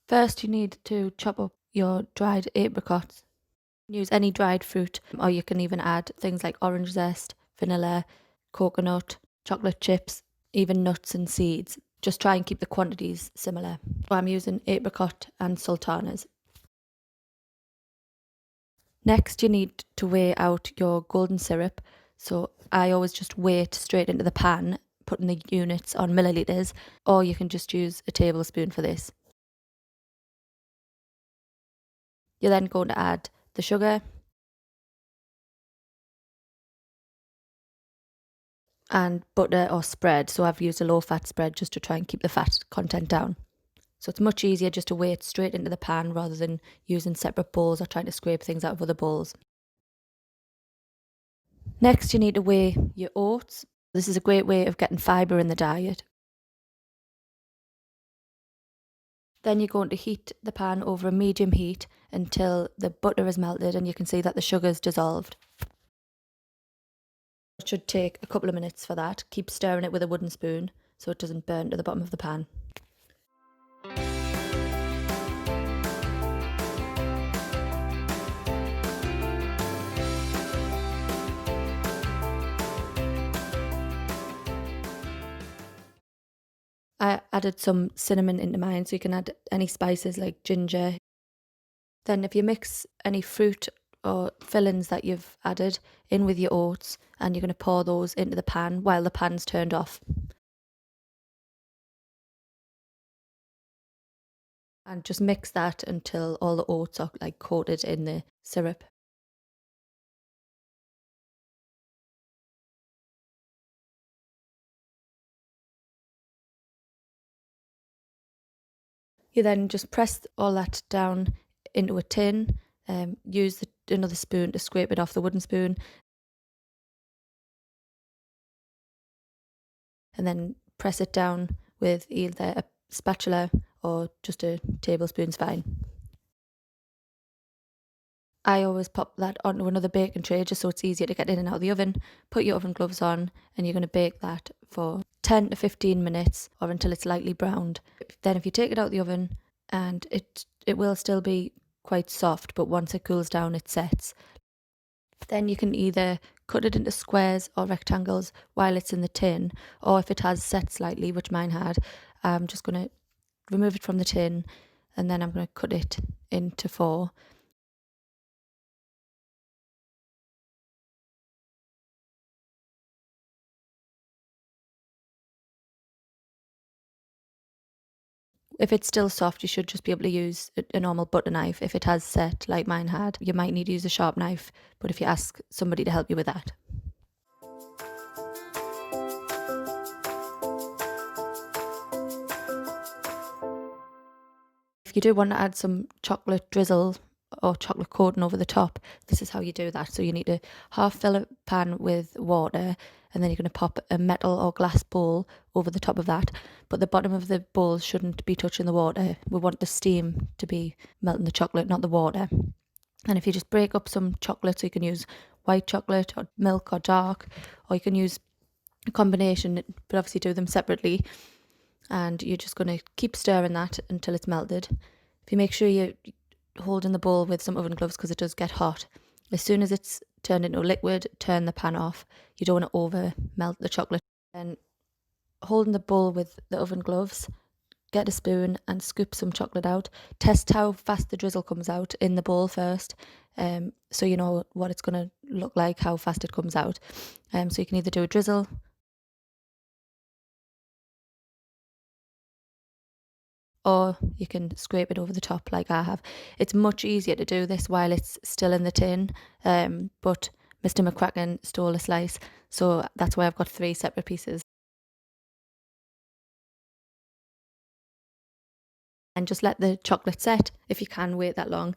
First, you need to chop up your dried apricots. Use any dried fruit, or you can even add things like orange zest, vanilla, coconut, chocolate chips, even nuts and seeds. Just try and keep the quantities similar. I'm using apricot and sultanas. Next, you need to weigh out your golden syrup. So I always just weigh it straight into the pan, putting the units on milliliters, or you can just use a tablespoon for this. You're then going to add the sugar and butter or spread. So I've used a low fat spread just to try and keep the fat content down. So it's much easier just to weigh it straight into the pan rather than using separate bowls or trying to scrape things out of other bowls. Next, you need to weigh your oats. This is a great way of getting fibre in the diet. Then you're going to heat the pan over a medium heat until the butter is melted and you can see that the sugar is dissolved. It should take a couple of minutes for that. Keep stirring it with a wooden spoon so it doesn't burn to the bottom of the pan. I added some cinnamon into mine, so you can add any spices like ginger. Then if you mix any fruit or fillings that you've added in with your oats, and you're going to pour those into the pan while the pan's turned off. And just mix that until all the oats are like coated in the syrup. You then just press all that down into a tin, use another spoon to scrape it off the wooden spoon, and then press it down with either a spatula or just a tablespoon's fine. I always pop that onto another baking tray just so it's easier to get in and out of the oven. Put your oven gloves on and you're going to bake that for 10 to 15 minutes or until it's lightly browned. Then if you take it out of the oven, and it will still be quite soft, but once it cools down it sets. Then you can either cut it into squares or rectangles while it's in the tin, or if it has set slightly, which mine had, I'm just going to remove it from the tin and then I'm going to cut it into 4. If it's still soft, you should just be able to use a normal butter knife. If it has set, like mine had, you might need to use a sharp knife, but if you ask somebody to help you with that. If you do want to add some chocolate drizzle or chocolate coating over the top, this is how you do that. So you need to half fill a pan with water, and then you're going to pop a metal or glass bowl over the top of that. But the bottom of the bowl shouldn't be touching the water. We want the steam to be melting the chocolate, not the water. And if you just break up some chocolate, so you can use white chocolate or milk or dark, or you can use a combination, but obviously do them separately. And you're just going to keep stirring that until it's melted. If you make sure you're holding the bowl with some oven gloves because it does get hot. As soon as it's turned into a liquid, turn the pan off. You don't want to over melt the chocolate. Then holding the bowl with the oven gloves, get a spoon and scoop some chocolate out. Test how fast the drizzle comes out in the bowl first, so you know what it's going to look like, how fast it comes out. So you can either do a drizzle, or you can scrape it over the top like I have. It's much easier to do this while it's still in the tin, but Mr. McCracken stole a slice, so that's why I've got 3 separate pieces. And just let the chocolate set. If you can wait that long,